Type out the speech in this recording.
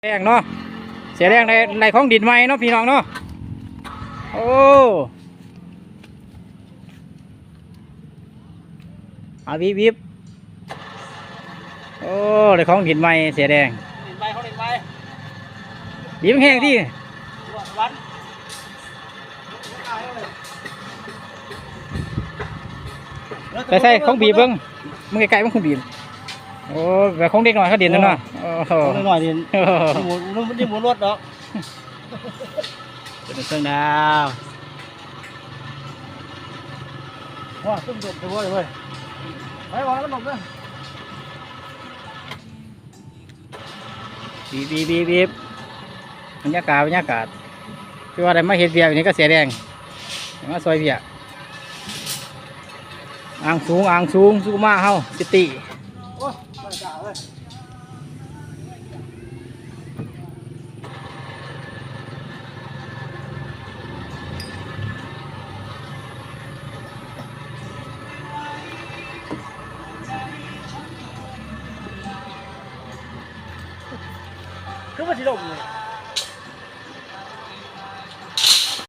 แดงเนาะเสียแดงในของดินไม้เนาะพี่น้องเนาะโอ้อาวิบโอ้ในของดินไม้เสียแดงดินไปเขาดินไปบีบแห้งที่วันใส่ของบีบเบิ้งมึงไกลๆมึงคงบีบโอ้แบบของเด็กหน่อยเขาดินนั่นเนาะโอ้โห หน่อยดินนี่หมุนรถดอกเป็นเครื่องดาว ว้าตึ้งเด็ดเลยเว้ยไปวางแล้วหลบเลยบีบบรรยากาศคือว่าอะไรมาเห็ดเบียร์อย่างนี้ก็เสียแดงมาซอยเบียร์อ่างสูงสู้มาเฮาสิติโอ้ยไม่จ่าเลยคือว่าสิลมเลย